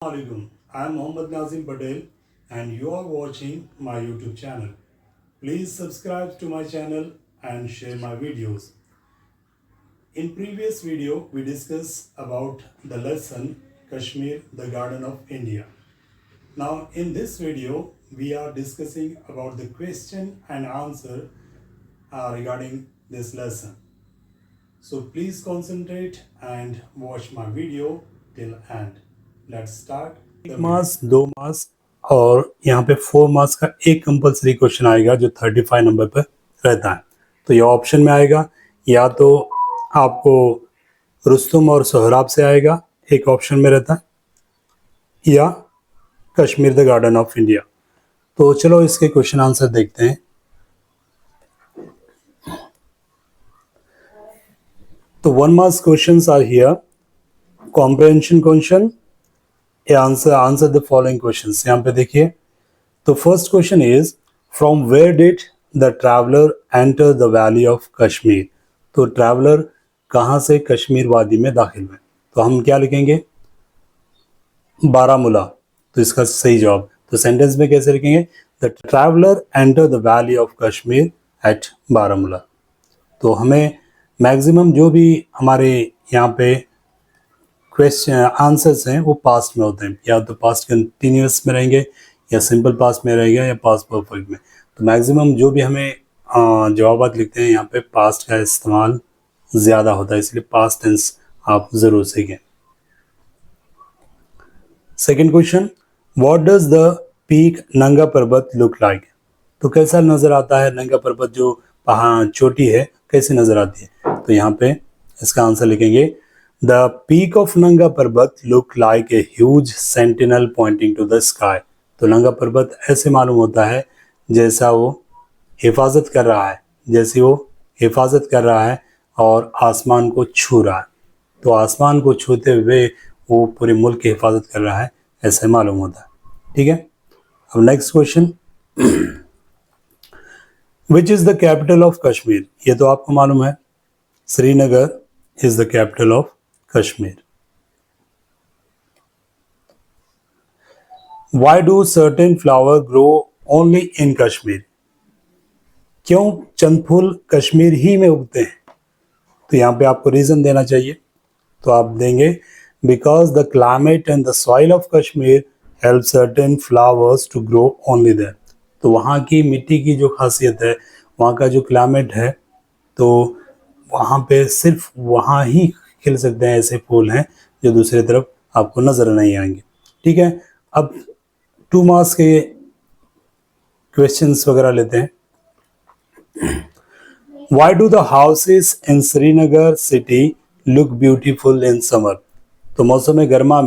Assalamualaikum. I am Mohammad Nazim Patel and you are watching my YouTube channel. Please subscribe to my channel and share my videos. In previous video we discussed about the lesson Kashmir, the Garden of India. Now in this video we are discussing about the question and answer regarding this lesson. So please concentrate and watch my video till end. Let's start. एक marks 2 marks और यहाँ पे 4 marks का एक compulsory question आएगा जो 35 number पर रहता है। तो ये ऑप्शन में आएगा, या तो आपको रुस्तुम और सोहराब से आएगा, एक ऑप्शन में रहता है, या Kashmir the garden of India. तो चलो इसके क्वेश्चन आंसर देखते हैं। तो 1 marks questions are here, comprehension question, answer the following questions. यहाँ पे देखिए, तो first question is from where did the traveller enter the valley of Kashmir. तो ट्रैवलर कहाँ से कश्मीर वादी में दाखिल हुए? तो हम क्या लिखेंगे? बारामूला। तो इसका सही जवाब। तो सेंटेंस में कैसे लिखेंगे? The traveller enter the valley of Kashmir at Baramulla. तो हमें मैक्सिमम जो भी हमारे यहाँ पे क्वेश्चन आंसर्स हैं वो पास्ट में होते हैं, या तो पास्ट कंटिन्यूस में रहेंगे, या सिंपल पास्ट में रहेगा, या पास्ट परफेक्ट में। तो मैक्सिमम जो भी हमें जवाब लिखते हैं यहाँ पे पास्ट का इस्तेमाल ज़्यादा होता है, इसलिए पास्ट टेंस आप ज़रूर सीखें। Second question, what does the peak नंगा पर्वत लुक लाइक। तो कैसा नज़र आता है नंगा पर्वत, जो पहाड़ चोटी है कैसी नज़र आती है? तो यहाँ पे इसका आंसर लिखेंगे, the peak of Nanga Parbat look like a huge sentinel pointing to the sky. तो नंगा पर्वत ऐसे मालूम होता है जैसा वो हिफाजत कर रहा है, जैसे वो हिफाजत कर रहा है और आसमान को छू रहा है। तो आसमान को छूते हुए वो पूरे मुल्क की हिफाजत कर रहा है, ऐसे मालूम होता है। ठीक है, अब next question, which is the capital of Kashmir. ये तो आपको मालूम है, Srinagar is the capital of Kashmir. Why do certain flower grow only in Kashmir. क्यों चंद फूल कश्मीर ही में उगते हैं? तो यहाँ पे आपको रीजन देना चाहिए, तो आप देंगे, because the climate and the soil of Kashmir help certain flowers to grow only there. तो वहाँ की मिट्टी की जो खासियत है, वहाँ का जो क्लाइमेट है, तो वहाँ पे सिर्फ वहाँ ही खिल सकते हैं ऐसे फूल हैं जो दूसरी तरफ आपको नजर नहीं आएंगे। ठीक है, अब 2 मार्क्स के क्वेश्चंस वगैरह लेते हैं। Why do the houses in Srinagar city look beautiful in summer. तो मौसम गर्मा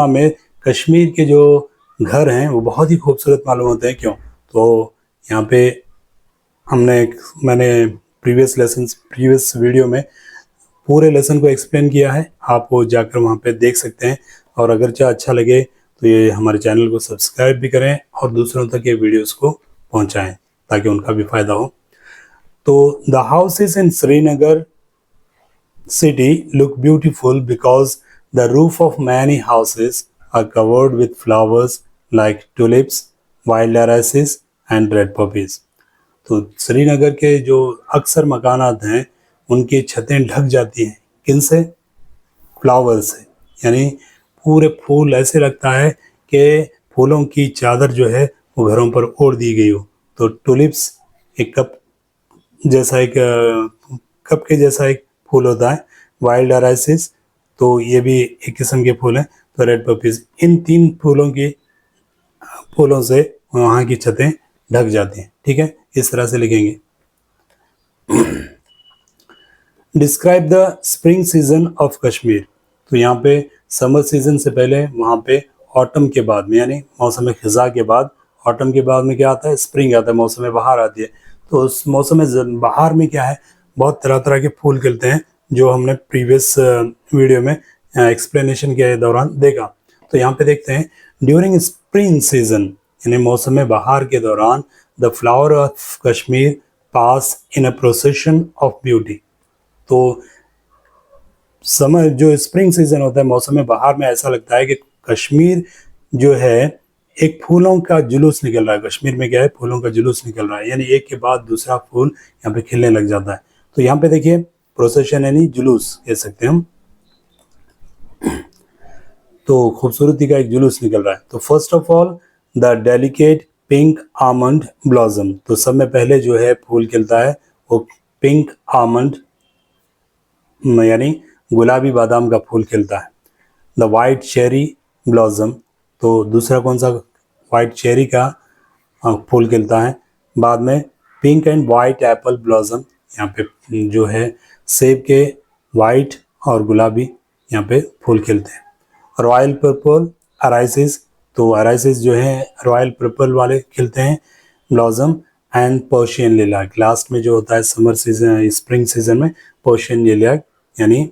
में कश्मीर के जो घर हैं वो बहुत ही खूबसूरत मालूम होते हैं। क्यों? तो यहाँ पे मैंने प्रीवियस वीडियो में पूरे लेसन को एक्सप्लेन किया है, आप वो जाकर वहाँ पे देख सकते हैं। और अगर चाहे अच्छा लगे तो ये हमारे चैनल को सब्सक्राइब भी करें और दूसरों तक ये वीडियोस को पहुँचाएं ताकि उनका भी फ़ायदा हो। तो the houses in Srinagar city look beautiful because the roof of many houses are covered with flowers like tulips, wild irises and red poppies. तो श्रीनगर के जो अक्सर मकानात हैं उनकी छतें ढक जाती हैं, किनसे? फ्लावर से, यानी पूरे फूल ऐसे लगता है कि फूलों की चादर जो है वो घरों पर ओढ़ दी गई हो। तो टुलिप्स एक कप के जैसा एक फूल होता है, वाइल्ड एराइसिस तो ये भी एक किस्म के फूल हैं, तो रेड पपीज, इन 3 फूलों से वहाँ की छतें ढक जाती हैं। ठीक है, इस तरह से लिखेंगे। Describe the spring season of Kashmir. तो यहाँ पे समर सीजन से पहले, वहाँ पे ऑटम के बाद में, यानी मौसम खिज़ा के बाद, ऑटम के बाद में क्या आता है? स्प्रिंग आता है, मौसम बहार आती है। तो उस मौसम बहार में क्या है? बहुत तरह तरह के फूल खिलते हैं, जो हमने प्रीवियस वीडियो में एक्सप्लेनेशन के दौरान देखा। तो यहाँ पे देखते हैं, ड्यूरिंग स्प्रिंग सीजन, यानी मौसम बहार के दौरान, the flower of Kashmir pass in a procession of beauty. तो समर जो स्प्रिंग सीजन होता है, मौसम बहार में ऐसा लगता है कि कश्मीर जो है एक फूलों का जुलूस निकल रहा है। कश्मीर में क्या है, फूलों का जुलूस निकल रहा है, यानी एक के बाद दूसरा फूल यहाँ पे खिलने लग जाता है। तो यहाँ पे देखिए प्रोसेशन यानी जुलूस कह सकते हैं हम, तो खूबसूरती का एक जुलूस निकल रहा है। तो first of all the delicate pink almond blossom, तो सब में पहले जो है फूल खिलता है वो पिंक आमंड यानी गुलाबी बादाम का फूल खिलता है। द वाइट चेरी ब्लॉसम, तो दूसरा कौन सा, वाइट चेरी का फूल खिलता है। बाद में pink and white Apple blossom, यहाँ पे जो है सेब के वाइट और गुलाबी यहाँ पे फूल खिलते हैं। रॉयल पर्पल अराइसिस, तो अराइसिस जो है रॉयल पर्पल वाले खिलते हैं blossom. And Persian lilac, last में जो होता है समर सीजन स्प्रिंग सीजन में पर्शियन लिलाक यानी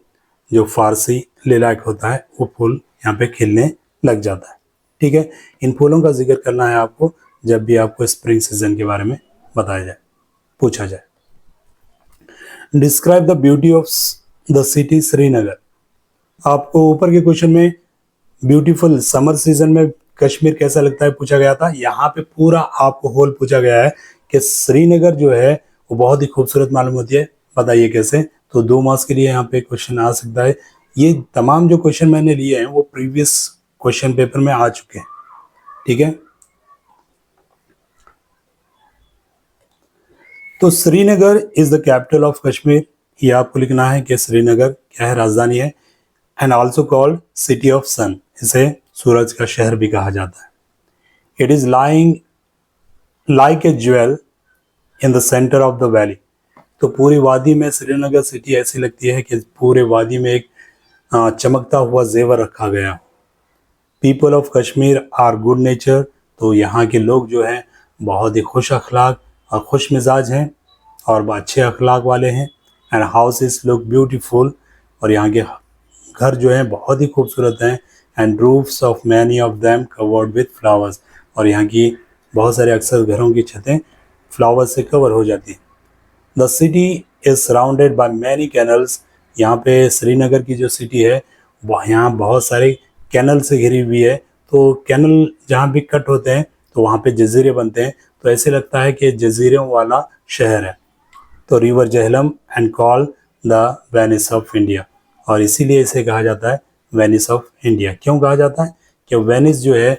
जो फारसी लिलाक होता है वो फूल यहाँ पे खिलने लग जाता है। ठीक है, इन फूलों का जिक्र करना है आपको जब भी आपको स्प्रिंग सीजन के बारे में बताया जाए, पूछा जाए। Describe the beauty of the city Srinagar, आपको ऊपर के क्वेश्चन में ब्यूटीफुल समर सीजन में कश्मीर कैसा लगता है पूछा गया था। यहाँ पे पूरा आपको होल पूछा गया है कि श्रीनगर जो है वो बहुत ही खूबसूरत मालूम होती है, बताइए कैसे। तो 2 मार्क्स के लिए यहाँ पे क्वेश्चन आ सकता है। ये तमाम जो क्वेश्चन मैंने लिए हैं वो प्रीवियस क्वेश्चन पेपर में आ चुके हैं। ठीक है, तो Srinagar is the capital of Kashmir, ये आपको लिखना है कि श्रीनगर क्या है, राजधानी है। And also called city of sun, इसे सूरज का शहर भी कहा जाता है। It is lying like a jewel in the centre of the valley, तो पूरी वादी में श्रीनगर सिटी ऐसी लगती है कि पूरे वादी में एक चमकता हुआ जेवर रखा गया। People of Kashmir are good nature, तो यहाँ के लोग जो हैं बहुत ही खुश अखलाक और खुश मिजाज हैं और अच्छे अखलाक वाले हैं। एंड हाउसेस लुक ब्यूटीफुल, और यहाँ के घर जो हैं बहुत ही खूबसूरत हैं। And roofs of many of them covered with flowers, और यहाँ की बहुत सारे अक्सर घरों की छतें फ्लावर्स से कवर हो जाती हैं। The city is surrounded by many canals, यहाँ पे श्रीनगर की जो सिटी है वह यहाँ बहुत सारे कैनल से घिरी हुई है। तो कैनल जहाँ भी कट होते हैं तो वहाँ पे जजीरे बनते हैं, तो ऐसे लगता है कि जजीरों वाला शहर है। तो river Jhelum and call the Venice of India, और इसीलिए इसे कहा जाता है वेनिस ऑफ इंडिया। क्यों कहा जाता है कि वेनिस जो है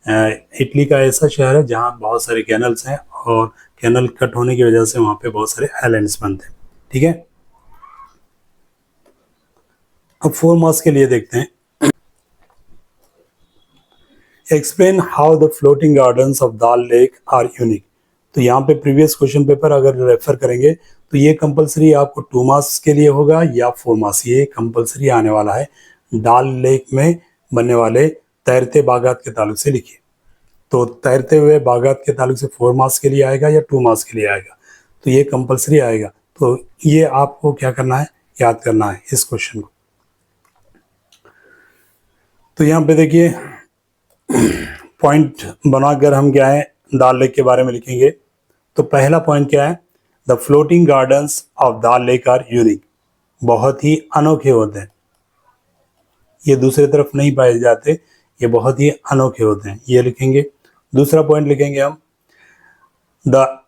इटली का ऐसा शहर है जहाँ बहुत सारे कैनल्स हैं, और कैनल कट होने की वजह से वहाँ पे बहुत सारे आइलैंड्स बनते हैं। ठीक है, अब 4 मार्क्स के लिए देखते हैं। Explain how the floating gardens of Dal lake are unique, तो यहाँ पे प्रीवियस क्वेश्चन पेपर अगर रेफर करेंगे तो ये कंपलसरी आपको 2 मार्क्स के लिए होगा या 4 मार्क्स, ये कंपलसरी आने वाला है। दाल लेक में बनने वाले तैरते बागात के ताल्लुक से लिखिए, तो तैरते हुए बागात के ताल्लुक से 4 मार्क्स के लिए आएगा या 2 मार्क्स के लिए आएगा, तो ये कंपलसरी आएगा। तो ये आपको क्या करना है, याद करना है इस क्वेश्चन को। तो यहाँ पे देखिए पॉइंट बनाकर हम क्या है दाल लेक के बारे में लिखेंगे। तो पहला पॉइंट क्या है, the floating gardens of Dal lake are unique, बहुत ही अनोखे होते हैं, ये दूसरे तरफ नहीं पाए जाते, ये बहुत ही अनोखे होते हैं, ये लिखेंगे। दूसरा पॉइंट लिखेंगे हम, the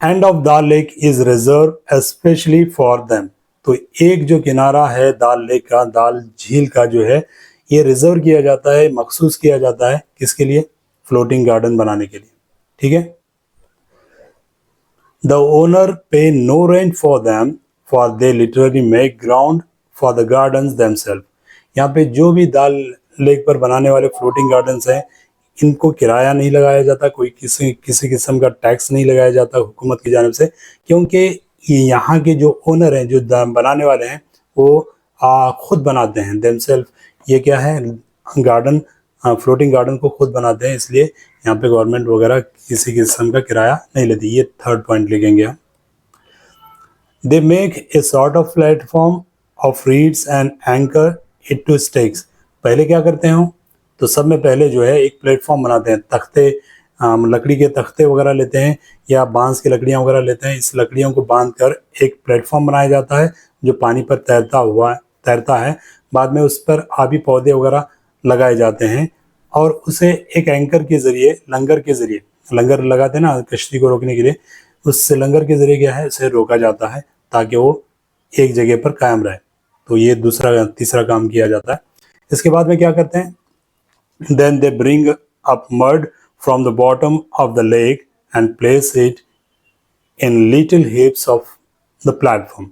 end of Dal lake is reserve specially for them, तो एक जो किनारा है दाल लेक का, दाल झील का जो है, ये रिजर्व किया जाता है, मखसूस किया जाता है किसके लिए, फ्लोटिंग गार्डन बनाने के लिए। ठीक है, the owner pay no rent for them for they literally make ground for the gardens themselves, यहाँ पे जो भी दाल लेक पर बनाने वाले फ्लोटिंग गार्डन्स हैं इनको किराया नहीं लगाया जाता, कोई किसी किसी किस्म का टैक्स नहीं लगाया जाता हुकूमत की जानिब से, क्योंकि ये यहाँ के जो ओनर हैं, जो बनाने वाले हैं, वो खुद बनाते हैं देमसेल्फ। ये क्या है, गार्डन, फ्लोटिंग गार्डन को खुद बनाते हैं, इसलिए यहाँ पे गवर्नमेंट वगैरह किसी किस्म का किराया नहीं लेती। ये थर्ड पॉइंट लिखेंगे हम। They make a sort of platform of reeds and anchor it to stakes, पहले क्या करते हैं, तो सब में पहले जो है एक प्लेटफॉर्म बनाते हैं, तख्ते, लकड़ी के तख्ते वगैरह लेते हैं या बांस की लकड़ियाँ वगैरह लेते हैं, इस लकड़ियों को बांध कर एक प्लेटफॉर्म बनाया जाता है जो पानी पर तैरता है, बाद में उस पर आबी पौधे वगैरह लगाए जाते हैं और उसे एक एंकर के ज़रिए, लंगर के ज़रिए, लंगर लगाते हैं ना कश्ती को रोकने के लिए, उस लंगर के ज़रिए क्या है उसे रोका जाता है ताकि वो एक जगह पर कायम रहे। तो ये तीसरा काम किया जाता है। इसके बाद में क्या करते हैं, then they bring up mud from the bottom of the lake and place it in little heaps of the platform.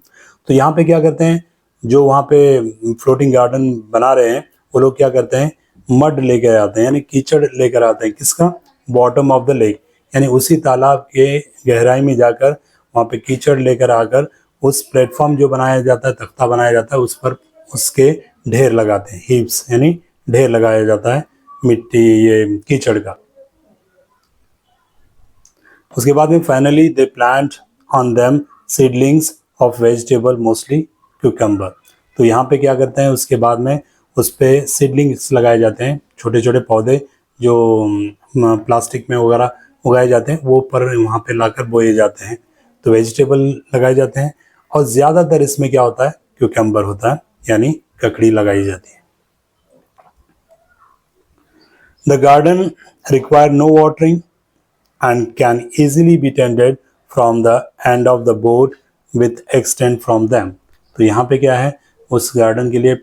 तो यहाँ पे क्या करते हैं, जो वहाँ पे फ्लोटिंग गार्डन बना रहे हैं वो लोग क्या करते हैं, मड लेकर आते हैं, यानी कीचड़ लेकर आते हैं। किसका? बॉटम ऑफ द लेक, यानी उसी तालाब के गहराई में जाकर वहाँ पे कीचड़ लेकर आकर उस प्लेटफॉर्म जो बनाया जाता है, तख्ता बनाया जाता है, उस पर उसके ढेर लगाते हैं। हीप्स यानी ढेर लगाया जाता है मिट्टी, ये कीचड़ का। उसके बाद में finally they plant on them seedlings of vegetable, mostly cucumber. तो यहाँ पे क्या करते हैं, उसके बाद में उस पर सीडलिंग्स लगाए जाते हैं, छोटे छोटे पौधे जो प्लास्टिक में वगैरह उगाए जाते हैं, वो पर वहाँ पे लाकर बोए जाते हैं। तो वेजिटेबल लगाए जाते हैं और ज़्यादातर इसमें क्या होता है, क्यूकम्बर होता है, यानी ककड़ी लगाई जाती है। The garden require no watering and can easily be tended from the end of the boat with extent from them। तो यहाँ पे क्या है, उस गार्डन के लिए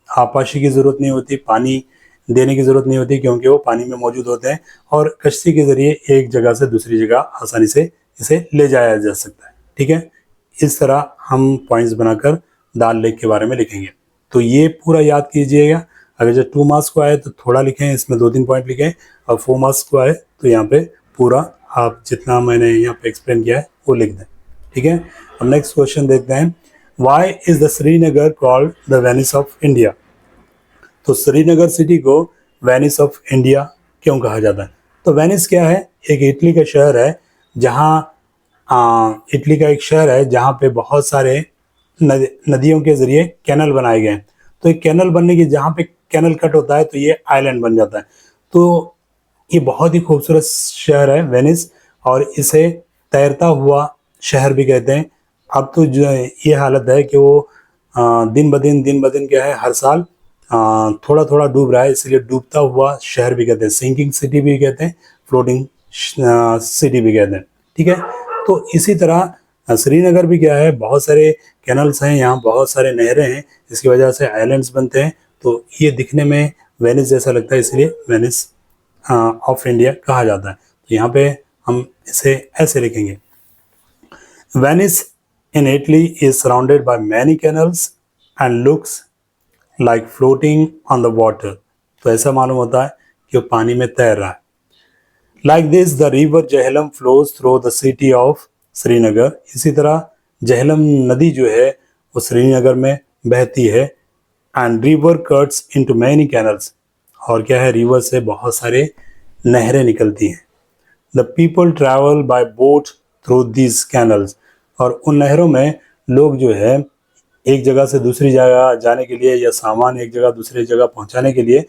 आपाशी की ज़रूरत नहीं होती, पानी देने की ज़रूरत नहीं होती, क्योंकि वो पानी में मौजूद होते हैं और कश्ती के ज़रिए एक जगह से दूसरी जगह आसानी से इसे ले जाया जा सकता है। ठीक है, इस तरह हम पॉइंट्स बनाकर दाल लेक के बारे में लिखेंगे। तो ये पूरा याद कीजिएगा। अगर जब 2 मार्क्स को आए तो थोड़ा लिखें, इसमें 2-3 पॉइंट लिखें, और 4 मार्क्स को आए तो यहाँ पे पूरा आप जितना मैंने यहाँ पे एक्सप्लेन किया है वो लिख दें। ठीक है, अब नेक्स्ट क्वेश्चन देखते हैं। Why is the Srinagar called the Venice of India? तो श्रीनगर सिटी को वेनिस ऑफ इंडिया क्यों कहा जाता है? तो वेनिस क्या है, एक इटली का शहर है, जहाँ इटली का एक शहर है जहाँ पे बहुत सारे नदियों के जरिए कैनल बनाए गए हैं। तो एक कैनल बनने की, जहाँ पे कैनल कट होता है तो ये आइलैंड बन जाता है। तो ये बहुत ही खूबसूरत शहर है वेनिस, और इसे तैरता हुआ शहर भी कहते हैं। अब तो जो ये हालत है कि वो दिन ब दिन क्या है, हर साल थोड़ा थोड़ा डूब रहा है, इसलिए डूबता हुआ शहर भी कहते हैं, सिंकिंग सिटी भी कहते हैं, फ्लोटिंग सिटी भी कहते हैं। ठीक है, तो इसी तरह श्रीनगर भी क्या है, बहुत सारे कैनल्स हैं यहाँ, बहुत सारे नहरें हैं, इसकी वजह से आइलैंड्स बनते हैं। तो ये दिखने में वेनिस जैसा लगता है, इसलिए वेनिस ऑफ इंडिया कहा जाता है। तो यहाँ पे हम इसे ऐसे लिखेंगे, Venice in Italy is surrounded by many canals and looks like floating on the water. तो ऐसा मालूम होता है कि वो पानी में तैर रहा है। Like this the river Jhelum flows through the city of Srinagar. इसी तरह जहलम नदी जो है वो श्रीनगर में बहती है। And river cuts into many canals, और क्या है, रिवर से बहुत सारे नहरें निकलती हैं। The people travel by boat through these canals, और उन नहरों में लोग जो है एक जगह से दूसरी जगह जाने के लिए या सामान एक जगह दूसरी जगह पहुंचाने के लिए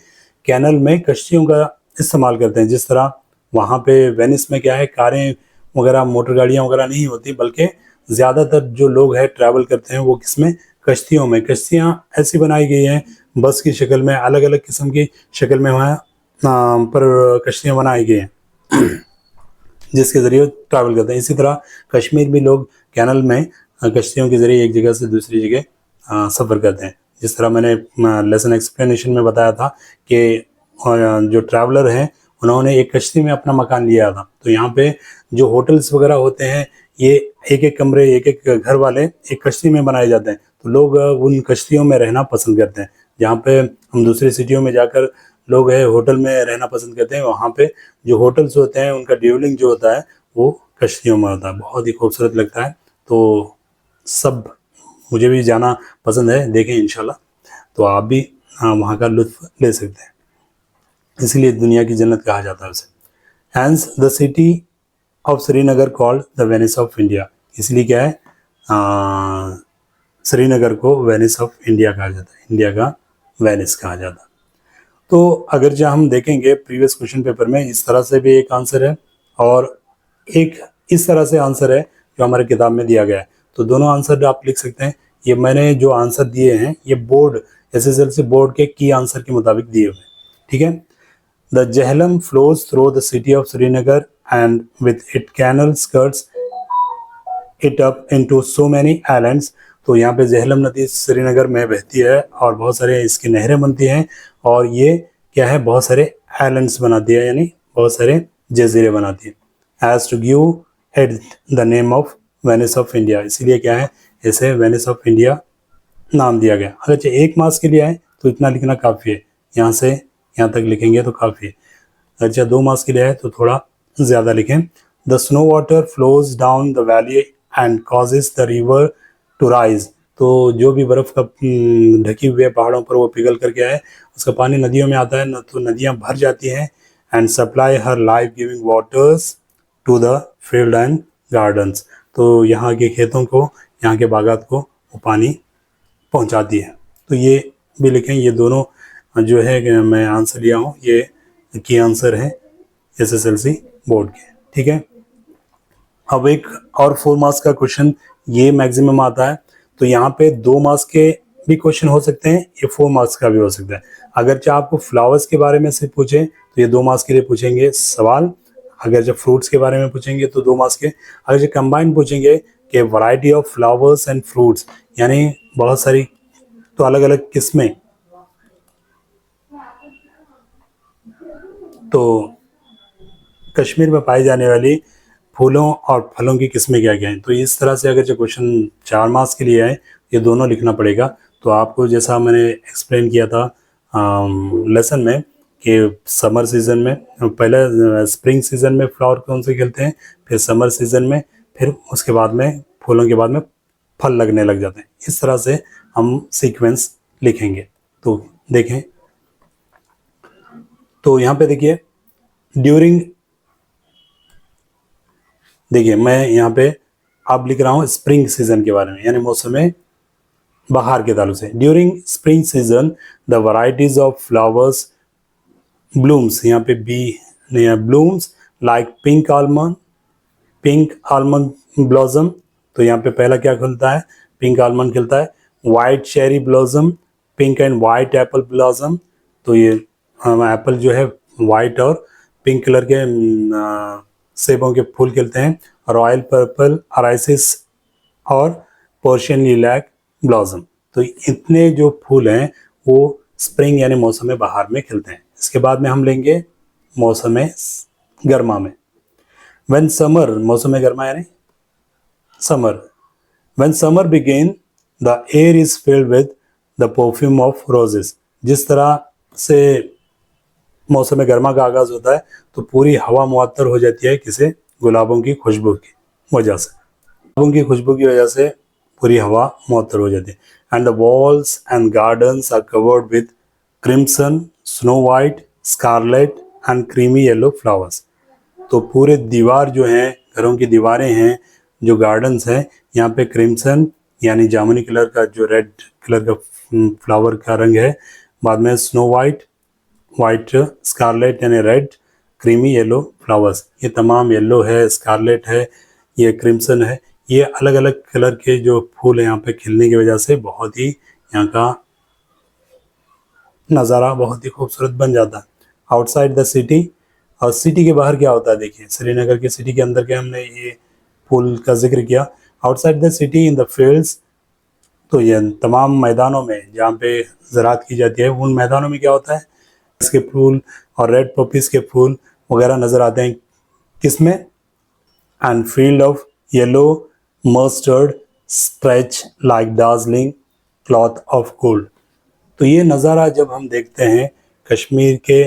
कैनल में कश्तियों का इस्तेमाल करते हैं। जिस तरह वहाँ पे वेनिस में क्या है, कारें वगैरह, मोटर गाड़ियाँ वगैरह नहीं होती, बल्कि ज़्यादातर जो लोग हैं ट्रैवल करते हैं वो किसमें, कश्तियों में। कश्तियाँ ऐसी बनाई गई हैं बस की शक्ल में, अलग अलग किस्म की शक्ल में वहाँ पर कश्तियाँ बनाई गई हैं जिसके ज़रिए ट्रैवल करते हैं। इसी तरह कश्मीर भी लोग कैनल में कश्तियों के ज़रिए एक जगह से दूसरी जगह सफ़र करते हैं। जिस तरह मैंने लेसन एक्सप्लेनेशन में बताया था कि जो ट्रैवलर हैं उन्होंने एक कश्ती में अपना मकान लिया था। तो यहाँ पे जो होटल्स वगैरह होते हैं, ये एक एक कमरे, एक एक घर वाले एक कश्ती में बनाए जाते हैं। तो लोग उन कश्तियों में रहना पसंद करते हैं। जहाँ पे हम दूसरी सिटियों में जाकर लोग है होटल में रहना पसंद करते हैं, वहाँ पे जो होटल्स होते हैं उनका ड्यूलिंग जो होता है वो कश्तियों में होता है। बहुत ही खूबसूरत लगता है। तो सब, मुझे भी जाना पसंद है, देखें इंशाल्लाह, तो आप भी वहाँ का लुत्फ़ ले सकते हैं। इसलिए दुनिया की जन्नत कहा जाता है उसे। Hence the city of Srinagar called the Venice of India. इसलिए क्या है, श्रीनगर को वेनिस ऑफ इंडिया कहा जाता है, इंडिया का वेनिस कहा जाता है। तो अगर जो हम देखेंगे प्रीवियस क्वेश्चन पेपर में, इस तरह से भी एक आंसर है और एक इस तरह से आंसर है जो हमारे किताब में दिया गया है। तो दोनों आंसर आप लिख सकते हैं ये मैंने जो आंसर दिए हैं ये बोर्ड एसएसएलसी बोर्ड के की आंसर के मुताबिक दिए हुए हैं, ठीक है। The Jhelum flows through the city of Srinagar and with it canal skirts it up into so many islands. तो यहाँ पे जहलम नदी श्रीनगर में बहती है और बहुत सारे इसकी नहरें बनती हैं और ये क्या है, बहुत सारे आइलैंड्स बनाती है, यानी बहुत सारे जजीरे बनाती है। As to give it the name of Venice of India, इसीलिए क्या है, इसे वेनिस ऑफ इंडिया नाम दिया गया। अगर एक मास के लिए आए तो इतना लिखना काफ़ी है, यहाँ से यहाँ तक लिखेंगे तो काफ़ी है। अगर 2 मास के लिए आए तो थोड़ा ज़्यादा लिखें। The snow water flows down the valley and causes the river to rise. तो जो भी बर्फ़ का ढकी हुए पहाड़ों पर वो पिघल करके आए, उसका पानी नदियों में आता है न, तो नदियाँ भर जाती हैं and supply her life giving waters to the field and gardens. तो यहाँ के खेतों को, यहाँ के बागात को वो पानी पहुँचाती है। तो ये भी लिखें, ये दोनों जो है मैं आंसर लिया हूँ, ये की आंसर है एसएसएलसी बोर्ड के, ठीक है। अब एक और 4 मार्क्स का क्वेश्चन ये मैक्सिमम आता है, तो यहाँ पे 2 मार्क्स के भी क्वेश्चन हो सकते हैं, ये 4 मार्क्स का भी हो सकता है। अगर चाहे आपको फ्लावर्स के बारे में से पूछें तो ये 2 मार्क्स के लिए पूछेंगे सवाल। अगर जब फ्रूट्स के बारे में पूछेंगे तो 2 मार्क्स के। अगर जो कंबाइन पूछेंगे कि variety of flowers and fruits, यानी बहुत सारी तो अलग अलग किस्में, तो कश्मीर में पाई जाने वाली फूलों और फलों की किस्में क्या क्या हैं। तो इस तरह से अगर जो क्वेश्चन 4 मार्क्स के लिए आए, ये दोनों लिखना पड़ेगा। तो आपको जैसा मैंने एक्सप्लेन किया था लेसन में कि समर सीज़न में पहले स्प्रिंग सीज़न में फ्लावर कौन से खिलते हैं, फिर समर सीज़न में, फिर उसके बाद में फूलों के बाद में फल लगने लग जाते हैं। इस तरह से हम सीक्वेंस लिखेंगे। तो देखें, तो यहाँ पे देखिए ड्यूरिंग, देखिए मैं यहाँ पे अब लिख रहा हूँ स्प्रिंग सीजन के बारे में, यानी मौसम बहार के ताल्लुक से। During spring season the varieties of flowers blooms, यहाँ पे be blooms like pink almond blossom. तो यहाँ पे पहला क्या खिलता है, पिंक आलमंड खिलता है। White cherry blossom, pink and white Apple blossom. तो ये एप्पल जो है वाइट और पिंक कलर के सेबों के फूल खिलते हैं। रॉयल पर्पल अराइसिस और पर्शियन लिलैक ब्लॉसम। तो इतने जो फूल हैं वो स्प्रिंग यानी मौसम बहार में खिलते हैं। इसके बाद में हम लेंगे मौसम गर्मा में। व्हेन समर, मौसम गर्मा यानी summer. When summer begin the air is filled with the perfume of roses. जिस तरह से मौसम गर्मा का आगाज होता है तो पूरी हवा मुअत्तर हो जाती है, किसे, गुलाबों की खुशबू की वजह से। गुलाबों की खुशबू की वजह से पूरी हवा मुअत्तर हो जाती है। And the walls and gardens are covered with crimson, snow white, scarlet and creamy yellow flowers. तो पूरे दीवार जो हैं, घरों की दीवारें हैं, जो गार्डन्स हैं, यहाँ पे क्रिम्सन यानी जामुनी कलर का, जो रेड कलर का फ्लावर का रंग है। बाद में स्नो वाइट, स्कारलेट यानी रेड, क्रीमी येलो फ्लावर्स। ये तमाम येलो है, स्कारलेट है, ये क्रिम्सन है। ये अलग अलग कलर के जो फूल यहाँ पे खिलने की वजह से बहुत ही यहाँ का नज़ारा बहुत ही खूबसूरत बन जाता है। आउटसाइड द सिटी, और सिटी के बाहर क्या होता है, देखिए श्रीनगर की सिटी के अंदर के हमने ये फूल का जिक्र किया। Outside the city in the fields, तो ये तमाम मैदानों में जहाँ पे ज़राअत की जाती है, उन मैदानों में क्या होता है, इसके फूल और रेड पॉपीज़ के फूल वगैरह नज़र आते हैं। किसमें, and field of yellow mustard stretch like Darjeeling cloth of gold. तो ये नज़ारा जब हम देखते हैं कश्मीर के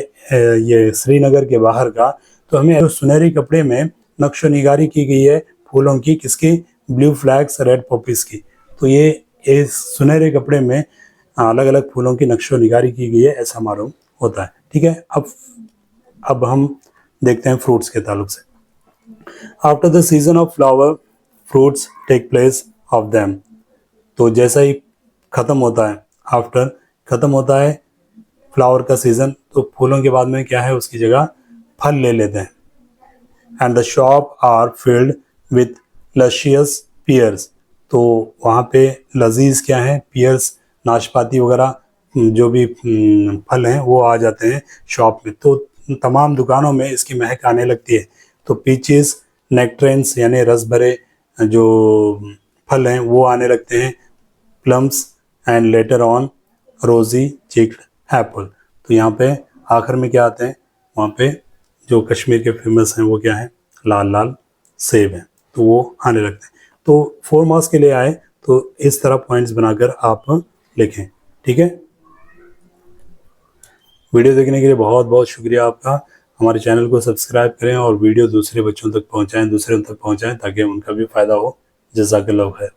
ये श्रीनगर के बाहर का, तो हमें सुनहरी कपड़े में नक्शो निगारी की गई है फूलों की, किसकी, ब्लू फ्लैग्स रेड पॉपीज़ की। तो ये सुनहरे कपड़े में अलग अलग फूलों की नक्शो निगारी की गई है, ऐसा मालूम होता है, ठीक है। अब हम देखते हैं फ्रूट्स के ताल्लुक से। After the season of flower fruits take place of them. तो जैसा ही ख़त्म होता है, आफ्टर ख़त्म होता है फ्लावर का सीज़न, तो फूलों के बाद में क्या है, उसकी जगह फल ले लेते हैं। And the shop are filled with luscious pears. तो वहाँ पे लजीज क्या है, पियर्स, नाशपाती वगैरह जो भी फल हैं वो आ जाते हैं शॉप में। तो तमाम दुकानों में इसकी महक आने लगती है। तो पीचेस, नेक्ट्रेंस यानी रस भरे जो फल हैं वो आने लगते हैं, प्लम्स एंड लेटर ऑन रोजी चिक्ड एप्पल। तो यहाँ पे आखिर में क्या आते हैं, वहाँ पे जो कश्मीर के फेमस हैं वो क्या है, लाल लाल सेब हैं, तो वो आने लगते हैं। तो 4 मार्क्स के लिए आए तो इस तरह पॉइंट्स बनाकर आप लिखें। ठीक है, वीडियो देखने के लिए बहुत बहुत शुक्रिया आपका। हमारे चैनल को सब्सक्राइब करें और वीडियो दूसरे बच्चों तक पहुंचाएं, दूसरे तक पहुंचाएं ताकि उनका भी फ़ायदा हो। जज़ाकल्लाह खैर।